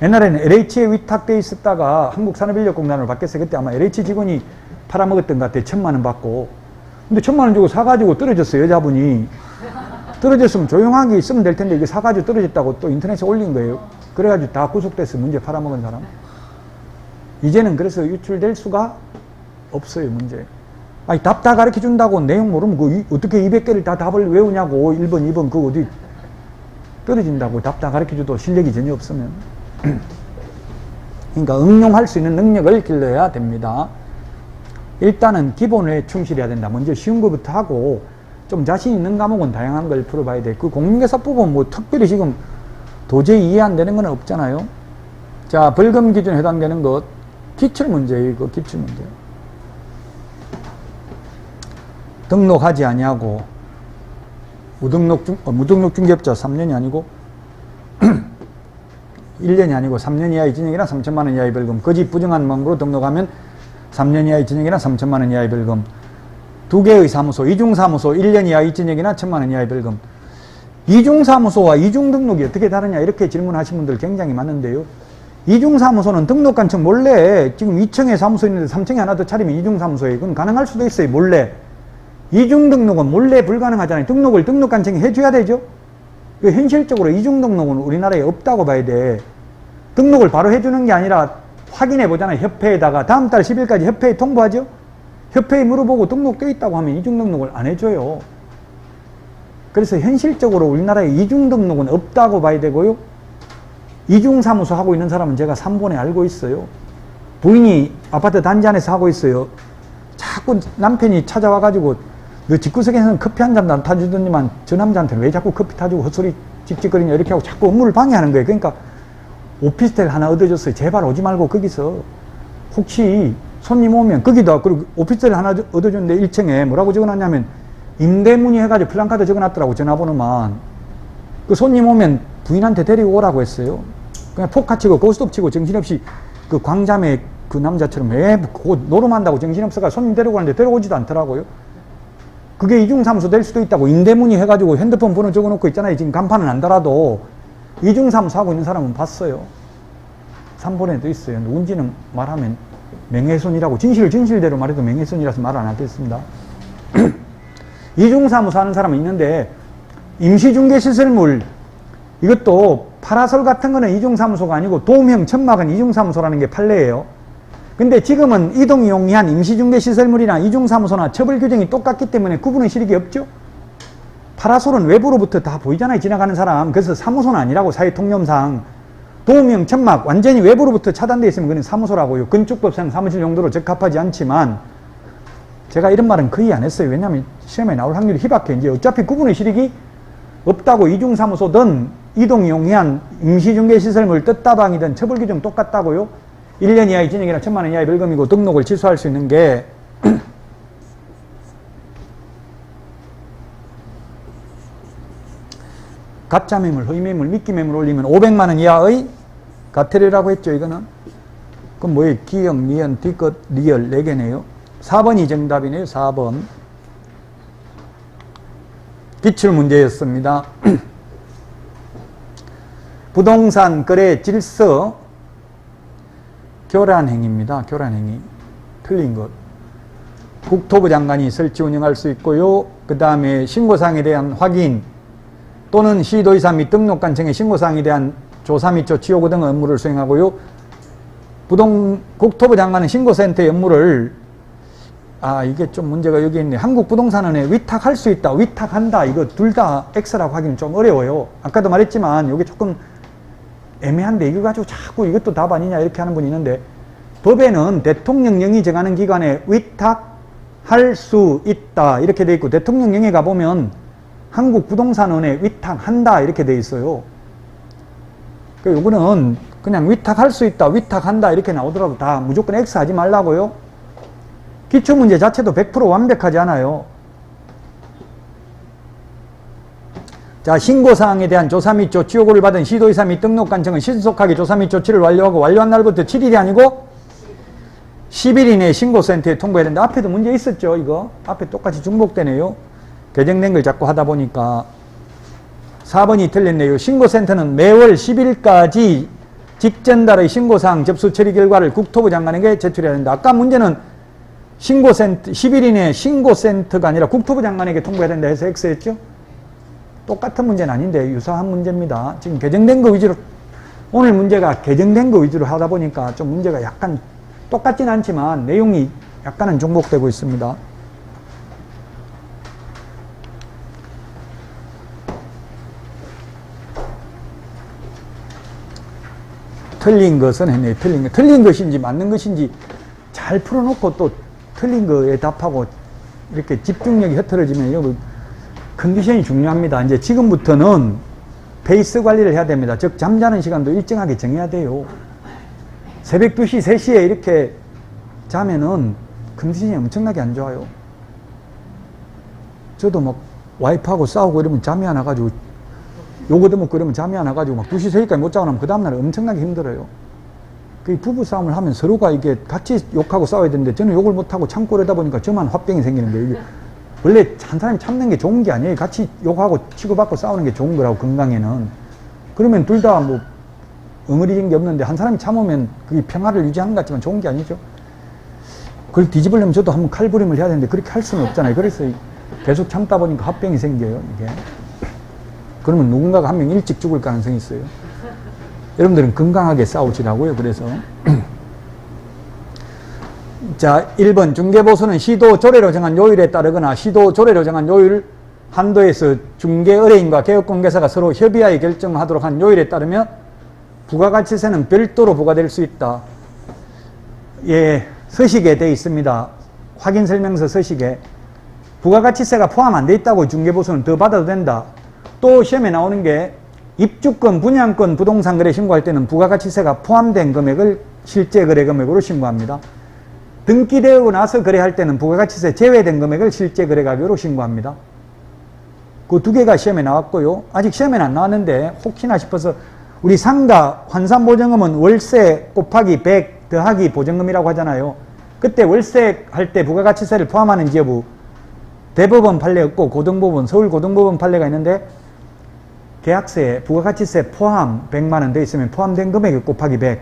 옛날에는 LH에 위탁돼 있었다가 한국산업인력공단으로 바뀌었어요. 그때 아마 LH 직원이 팔아먹었던 것 같아요. 1000만 원 받고. 근데 1000만 원 주고 사가지고 떨어졌어요. 여자분이. 떨어졌으면 조용하게 있으면 될 텐데 이게 사가지고 떨어졌다고 또 인터넷에 올린 거예요. 그래가지고 다 구속돼서 문제 팔아먹은 사람. 이제는 그래서 유출될 수가 없어요. 문제. 아니 답 다 가르쳐 준다고 내용 모르면 어떻게 200개를 다 답을 외우냐고. 1번 2번 그거 어디 떨어진다고. 답 다 가르쳐 줘도 실력이 전혀 없으면. 그러니까 응용할 수 있는 능력을 길러야 됩니다. 일단은 기본에 충실해야 된다. 먼저 쉬운 것부터 하고 좀 자신 있는 과목은 다양한 걸 풀어봐야 돼. 그 공인중개사법은 뭐 특별히 지금 도저히 이해 안 되는 건 없잖아요. 자, 벌금 기준에 해당되는 것 기출문제예요. 이거 기출문제. 등록하지 아니하고 무등록 중개업자 3년이 아니고 1년이 아니고 3년 이하의 징역이나 3천만 원 이하의 벌금. 거짓 부정한 마음으로 등록하면 3년 이하의 징역이나 3천만 원 이하의 벌금. 2개의 사무소, 이중사무소 1년 이하의 징역이나 1천만 원 이하의 벌금. 이중사무소와 이중등록이 어떻게 다르냐 이렇게 질문하신 분들 굉장히 많은데요. 이중사무소는 등록관청 몰래 지금 2층에 사무소 있는데 3층에 하나 더 차리면 이중사무소예요. 그건 가능할 수도 있어요. 몰래. 이중등록은 몰래 불가능하잖아요. 등록을 등록관청이 해줘야 되죠. 현실적으로 이중등록은 우리나라에 없다고 봐야 돼. 등록을 바로 해주는 게 아니라 확인해 보잖아요. 협회에다가 다음 달 10일까지 협회에 통보하죠. 협회에 물어보고 등록되어 있다고 하면 이중등록을 안 해줘요. 그래서 현실적으로 우리나라에 이중등록은 없다고 봐야 되고요. 이중사무소 하고 있는 사람은 제가 3번에 알고 있어요. 부인이 아파트 단지 안에서 하고 있어요. 자꾸 남편이 찾아와가지고 너 집구석에서는 커피 한 잔도 안 타주더니만 저 남자한테 왜 자꾸 커피 타주고 헛소리 찍찍거리냐 이렇게 하고 자꾸 업무를 방해하는 거예요. 그러니까 오피스텔 하나 얻어줬어요. 제발 오지 말고 거기서 혹시 손님 오면 거기다 그리고 오피스텔 하나 얻어줬는데 1층에 뭐라고 적어놨냐면 임대문의 해가지고 플랜카드 적어놨더라고. 전화번호만. 그 손님 오면 부인한테 데리고 오라고 했어요. 그냥 포카 치고 고스톱 치고 정신없이 그 광자매 그 남자처럼 왜 노름한다고 정신없어가 손님 데리고 가는데 데려오지도 않더라고요. 그게 이중사무소 될 수도 있다고. 임대문의 해가지고 핸드폰 번호 적어놓고 있잖아요. 지금 간판은 안 달아도 이중사무소 하고 있는 사람은 봤어요. 3번에도 있어요. 누군지는 말하면 명예훼손이라고. 진실을 진실대로 말해도 명예훼손이라서 말 안 하겠습니다. 이중사무소 하는 사람은 있는데 임시중개시설물 이것도 파라솔 같은 거는 이중사무소가 아니고 도움형 천막은 이중사무소라는 게 판례예요. 근데 지금은 이동용이한 임시중개시설물이나 이중사무소나 처벌 규정이 똑같기 때문에 구분의 실익이 없죠. 파라솔은 외부로부터 다 보이잖아요. 지나가는 사람. 그래서 사무소는 아니라고. 사회통념상 도움형 천막 완전히 외부로부터 차단되어 있으면 그건 사무소라고요. 건축법상 사무실 용도로 적합하지 않지만 제가 이런 말은 거의 안 했어요. 왜냐하면 시험에 나올 확률이 희박해. 이제 어차피 구분의 실익이 없다고. 이중사무소든 이동용이한 임시중개시설물 뜻다방이든 처벌 규정 똑같다고요. 1년 이하의 징역이나 1천만 원 이하의 벌금이고 등록을 취소할 수 있는 게 가짜매물, 허위매물, 미끼매물 올리면 500만 원 이하의 과태료라고 했죠. 이거는. 그럼 뭐예요? 기역, 니은, 뒤끝, 리얼 4개네요. 4번이 정답이네요. 4번. 기출문제였습니다. 부동산 거래 질서 교란행위입니다. 교란행위. 틀린 것. 국토부 장관이 설치 운영할 수 있고요. 그 다음에 신고사항에 대한 확인 또는 시도의사 및 등록관청의 신고사항에 대한 조사 및 조치 요구 등 업무를 수행하고요. 국토부 장관은 신고센터의 업무를 이게 좀 문제가 여기 있네. 한국부동산원에 위탁할 수 있다, 위탁한다. 이거 둘 다 X라고 하기는 좀 어려워요. 아까도 말했지만 이게 조금 애매한데 이거 가지고 자꾸 이것도 답 아니냐 이렇게 하는 분이 있는데 법에는 대통령령이 정하는 기관에 위탁할 수 있다 이렇게 돼 있고 대통령령에 가보면 한국부동산원에 위탁한다 이렇게 돼 있어요. 요거는 그냥 위탁할 수 있다, 위탁한다 이렇게 나오더라도 다 무조건 X 하지 말라고요. 기출문제 자체도 100% 완벽하지 않아요. 자, 신고사항에 대한 조사 및 조치 요구를 받은 시도의사 및 등록관청은 신속하게 조사 및 조치를 완료하고 완료한 날부터 7일이 아니고 10일 이내에 신고센터에 통보해야 된다. 앞에도 문제 있었죠, 이거. 앞에 똑같이 중복되네요. 개정된 걸 자꾸 하다 보니까. 4번이 틀렸네요. 신고센터는 매월 10일까지 직전달의 신고사항 접수 처리 결과를 국토부 장관에게 제출해야 된다. 아까 문제는 신고센터, 10일 이내에 신고센터가 아니라 국토부 장관에게 통보해야 된다 해서 X했죠? 똑같은 문제는 아닌데 유사한 문제입니다. 지금 개정된 거 위주로, 오늘 문제가 개정된 거 위주로 하다 보니까 좀 문제가 약간 똑같진 않지만 내용이 약간은 중복되고 있습니다. 틀린 것은 했네요. 틀린 것인지 맞는 것인지 잘 풀어놓고 또 틀린 거에 답하고 이렇게 집중력이 흐트러지면요, 컨디션이 중요합니다. 이제 지금부터는 페이스 관리를 해야 됩니다. 즉 잠자는 시간도 일정하게 정해야 돼요. 새벽 2시, 3시에 이렇게 자면은 컨디션이 엄청나게 안 좋아요. 저도 막 와이프하고 싸우고 이러면 잠이 안 와가지고 욕 얻어먹고 이러면 잠이 안 와가지고 막 2시, 3시까지 못 자고 나면 그 다음날 엄청나게 힘들어요. 그 부부싸움을 하면 서로가 이게 같이 욕하고 싸워야 되는데 저는 욕을 못하고 참고 그러다 보니까 저만 화병이 생기는 거예요. 이게 원래 한 사람이 참는 게 좋은 게 아니에요. 같이 욕하고 치고받고 싸우는 게 좋은 거라고, 건강에는. 그러면 둘 다 뭐 엉어리진 게 없는데 한 사람이 참으면 그게 평화를 유지하는 것 같지만 좋은 게 아니죠. 그걸 뒤집으려면 저도 한번 칼부림을 해야 되는데 그렇게 할 수는 없잖아요. 그래서 계속 참다 보니까 화병이 생겨요, 이게. 그러면 누군가가 한 명 일찍 죽을 가능성이 있어요. 여러분들은 건강하게 싸우시라고요. 그래서 자, 1번 중개보수는 시도 조례로 정한 요일에 따르거나 시도 조례로 정한 요일 한도에서 중개 의뢰인과 개업공개사가 서로 협의하에 결정하도록 한 요일에 따르면 부가가치세는 별도로 부과될 수 있다. 예, 서식에 되어 있습니다. 확인설명서 서식에 부가가치세가 포함 안 돼 있다고 중개보수는 더 받아도 된다. 또 시험에 나오는 게 입주권, 분양권, 부동산 거래 신고할 때는 부가가치세가 포함된 금액을 실제 거래 금액으로 신고합니다. 등기되고 나서 거래할 때는 부가가치세 제외된 금액을 실제 거래 가격으로 신고합니다. 그 두 개가 시험에 나왔고요. 아직 시험에는 안 나왔는데 혹시나 싶어서 우리 상가 환산보증금은 월세 곱하기 100 더하기 보증금이라고 하잖아요. 그때 월세 할 때 부가가치세를 포함하는지 여부, 대법원 판례 없고 고등법원, 서울고등법원 판례가 있는데 계약세, 부가가치세 포함 100만원 돼 있으면 포함된 금액에 곱하기 100,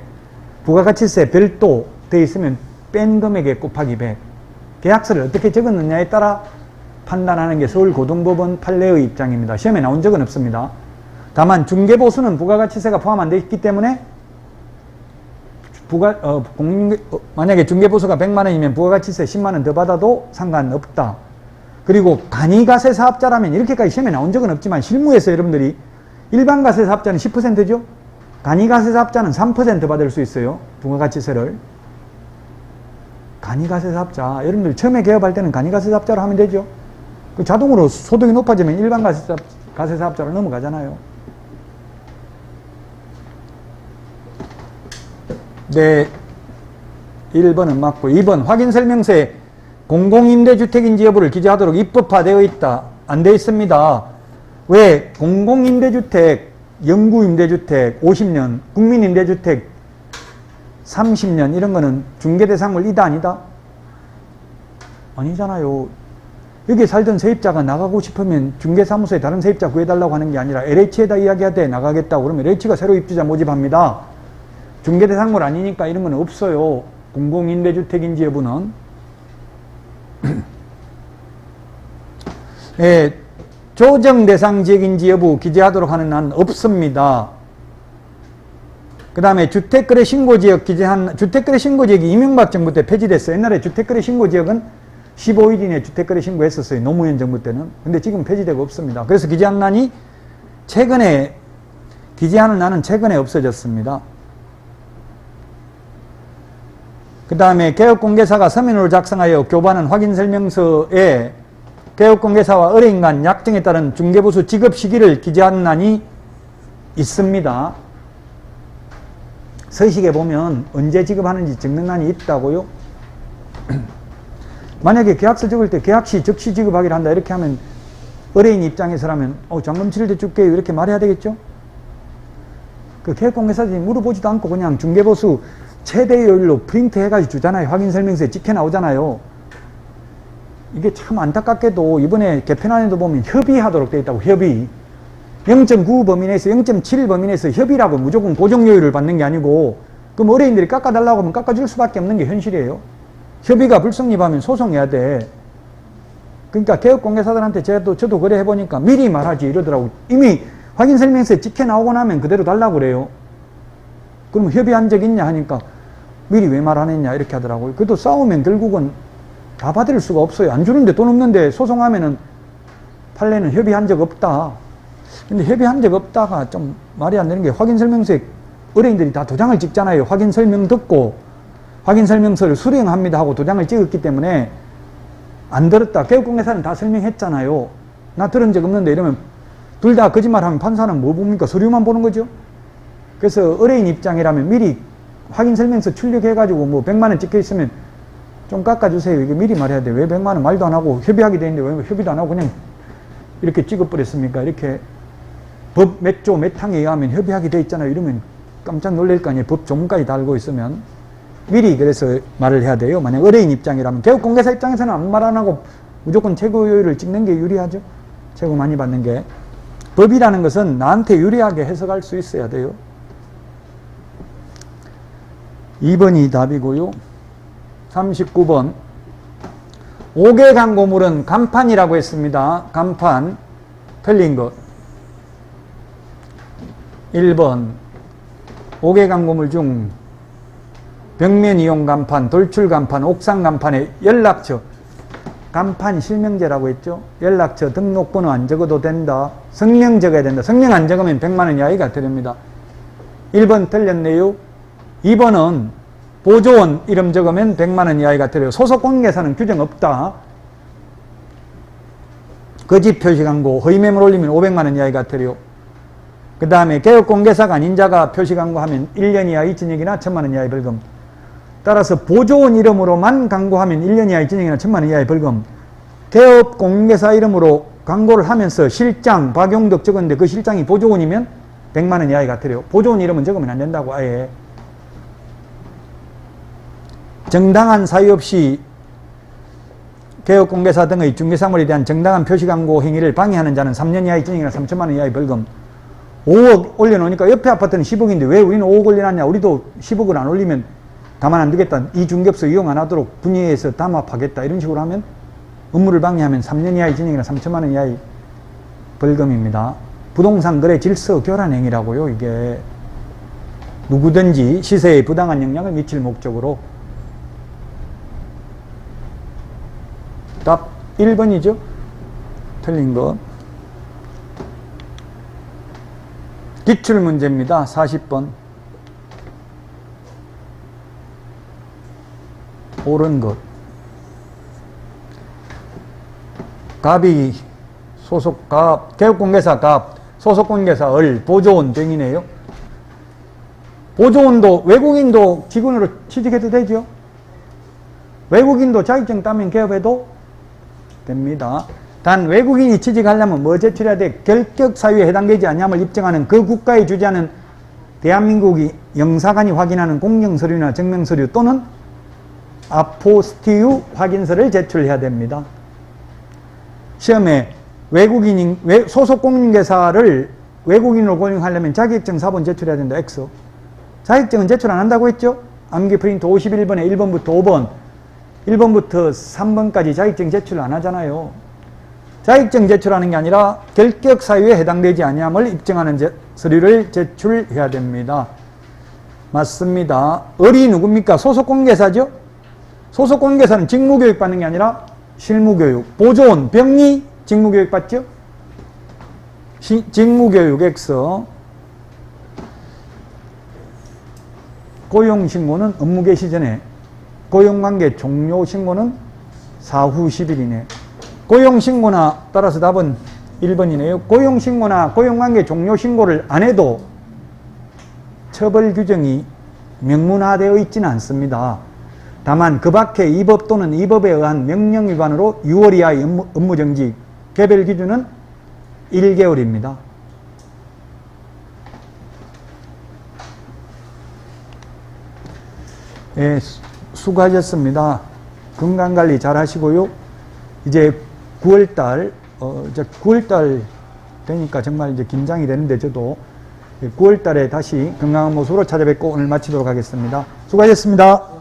부가가치세 별도 돼 있으면 뺀 금액에 곱하기 100. 계약서를 어떻게 적었느냐에 따라 판단하는 게 서울고등법원 판례의 입장입니다. 시험에 나온 적은 없습니다. 다만 중개보수는 부가가치세가 포함 안 돼 있기 때문에 만약에 중개보수가 100만원이면 부가가치세 10만원 더 받아도 상관없다. 그리고 간이가세 사업자라면 이렇게까지 시험에 나온 적은 없지만 실무에서 여러분들이 일반가세 사업자는 10%죠. 간이가세 사업자는 3% 받을 수 있어요. 부가가치세를. 간이가세 사업자, 여러분들 처음에 개업할 때는 간이가세 사업자로 하면 되죠. 자동으로 소득이 높아지면 일반가세 사업자로 넘어가잖아요. 네, 1번은 맞고 2번 확인설명서에 공공임대주택인지 여부를 기재하도록 입법화되어 있다. 안 되어 있습니다. 왜? 공공임대주택, 영구임대주택 50년, 국민임대주택 30년 이런 거는 중개대상물 이다 아니다? 아니잖아요. 여기 살던 세입자가 나가고 싶으면 중개사무소에 다른 세입자 구해달라고 하는 게 아니라 LH에다 이야기하되 나가겠다고 그러면 LH가 새로 입주자 모집합니다. 중개대상물 아니니까 이런 건 없어요. 공공임대주택인지 여부는. 예, 조정대상 지역인지 여부 기재하도록 하는 한 없습니다. 그 다음에 주택거래 신고지역 기재한, 주택거래 신고지역이 이명박 정부 때 폐지됐어요. 옛날에 주택거래 신고지역은 15일 이내에 주택거래 신고했었어요. 노무현 정부 때는. 근데 지금 폐지되고 없습니다. 그래서 기재한 난이 최근에, 기재하는 난은 최근에 없어졌습니다. 그 다음에 개업공개사가 서면으로 작성하여 교부하는 확인설명서에 개업공개사와 의뢰인 간 약정에 따른 중개보수 지급 시기를 기재하는 난이 있습니다. 서식에 보면 언제 지급하는지 적는란이 있다고요. 만약에 계약서 적을 때 계약시 즉시 지급하기를 한다 이렇게 하면 의뢰인 입장에서라면 잔금 치를 때 줄게요 이렇게 말해야 되겠죠. 그 계획공개사들이 물어보지도 않고 그냥 중개보수 최대요율로 프린트 해가지고 주잖아요. 확인설명서에 찍혀 나오잖아요. 이게 참 안타깝게도 이번에 개편안에도 보면 협의하도록 되어 있다고. 협의 0.9 범위 내에서 0.7 범위 내에서 협의라고 무조건 고정요율을 받는 게 아니고 그럼 의뢰인들이 깎아달라고 하면 깎아줄 수밖에 없는 게 현실이에요. 협의가 불성립하면 소송해야 돼. 그러니까 개업공개사들한테 저도 그래 해보니까 미리 말하지 이러더라고. 이미 확인설명서에 찍혀 나오고 나면 그대로 달라고 그래요. 그럼 협의한 적 있냐 하니까 미리 왜 말 안 했냐 이렇게 하더라고요. 그래도 싸우면 결국은 다 받을 수가 없어요. 안 주는데 돈 없는데 소송하면은 판례는 협의한 적 없다. 근데 협의한 적 없다가 좀 말이 안 되는 게 확인설명서에 의뢰인들이 다 도장을 찍잖아요. 확인설명 듣고 확인설명서를 수령합니다 하고 도장을 찍었기 때문에 안 들었다. 개업공개사는 다 설명했잖아요. 나 들은 적 없는데 이러면 둘 다 거짓말하면 판사는 뭐 봅니까? 서류만 보는 거죠. 그래서 의뢰인 입장이라면 미리 확인설명서 출력해가지고 뭐 100만 원 찍혀 있으면 좀 깎아주세요. 이게 미리 말해야 돼. 왜 100만 원 말도 안 하고 협의하게 돼 있는데 왜 협의도 안 하고 그냥 이렇게 찍어버렸습니까? 이렇게 법 몇 조 몇 항에 의하면 협의하게 돼 있잖아요. 이러면 깜짝 놀랄 거 아니에요. 법 조문까지 다 알고 있으면. 미리 그래서 말을 해야 돼요. 만약 의뢰인 입장이라면. 개업공개사 입장에서는 아무 말 안 하고 무조건 최고요율을 찍는 게 유리하죠. 최고 많이 받는 게. 법이라는 것은 나한테 유리하게 해석할 수 있어야 돼요. 2번이 답이고요. 39번 5개 광고물은 간판이라고 했습니다. 간판 틀린 것. 1번 5개 광고물 중 벽면 이용 간판, 돌출 간판, 옥상 간판에 연락처 간판 실명제라고 했죠. 연락처 등록번호 안 적어도 된다. 성명 적어야 된다. 성명 안 적으면 100만 원 이하가 됩니다. 1번 틀렸네요. 2번은 보조원 이름 적으면 100만 원 이하가 돼요. 소속공개사는 규정 없다. 거짓 표시 광고, 허위 매물 올리면 500만 원 이하가 돼요. 그 다음에 개업공개사가 아닌 자가 표시 광고하면 1년 이하 2천억이나 1,000만 원 이하의 벌금. 따라서 보조원 이름으로만 광고하면 1년 이하의 징역이나 1,000만 원 이하의 벌금. 개업공개사 이름으로 광고를 하면서 실장, 박용덕 적었는데 그 실장이 보조원이면 100만 원 이하가 돼요. 보조원 이름은 적으면 안 된다고 아예. 정당한 사유 없이 개업공개사 등의 중개사물에 대한 정당한 표시 광고 행위를 방해하는 자는 3년 이하의 징역이나 3,000만 원 이하의 벌금. 5억 올려놓으니까 옆에 아파트는 10억인데 왜 우리는 5억 올려놨냐. 우리도 10억을 안 올리면 가만 안 두겠다. 이 중개업소 이용 안 하도록 분의회에서 담합하겠다. 이런 식으로 하면 업무를 방해하면 3년 이하의 징역이나 3,000만 원 이하의 벌금입니다. 부동산 거래 질서 교란 행위라고요. 이게 누구든지 시세에 부당한 영향을 미칠 목적으로. 답 1번이죠. 틀린 거. 기출 문제입니다. 40번. 옳은 것. 갑이 소속갑, 개업공개사 갑, 소속공개사 을, 보조원 등이네요. 보조원도 외국인도 직원으로 취직해도 되죠. 외국인도 자격증 따면 개업해도 됩니다. 단 외국인이 취직하려면 뭐 제출해야 돼? 결격 사유에 해당되지 않냐을 입증하는 그 국가에 주재하는 대한민국이 영사관이 확인하는 공정서류나 증명서류 또는 아포스티유 확인서를 제출해야 됩니다. 시험에 소속공인중개사를 외국인으로 고용하려면 자격증 4번 제출해야 된다. X. 자격증은 제출 안 한다고 했죠? 암기 프린트 51번에 1번부터 5번, 1번부터 3번까지 자격증 제출 안 하잖아요. 자격증 제출하는 게 아니라 결격 사유에 해당되지 아니함을 입증하는 서류를 제출해야 됩니다. 맞습니다. 을이 누굽니까? 소속공개사죠? 소속공개사는 직무교육 받는 게 아니라 실무교육. 보조원, 병리 직무교육 받죠? 직무교육 X. 고용신고는 업무 개시 전에, 고용관계 종료 신고는 사후 10일이네. 고용신고나, 따라서 답은 1번이네요. 고용신고나 고용관계 종료 신고를 안 해도 처벌 규정이 명문화되어 있지는 않습니다. 다만 그 밖에 이 법 또는 이 법에 의한 명령 위반으로 6월 이하의 업무정지, 개별 기준은 1개월입니다. 예, 수고하셨습니다. 건강관리 잘 하시고요. 이제 9월달, 이제 9월달 되니까 정말 이제 긴장이 되는데 저도 9월달에 다시 건강한 모습으로 찾아뵙고 오늘 마치도록 하겠습니다. 수고하셨습니다.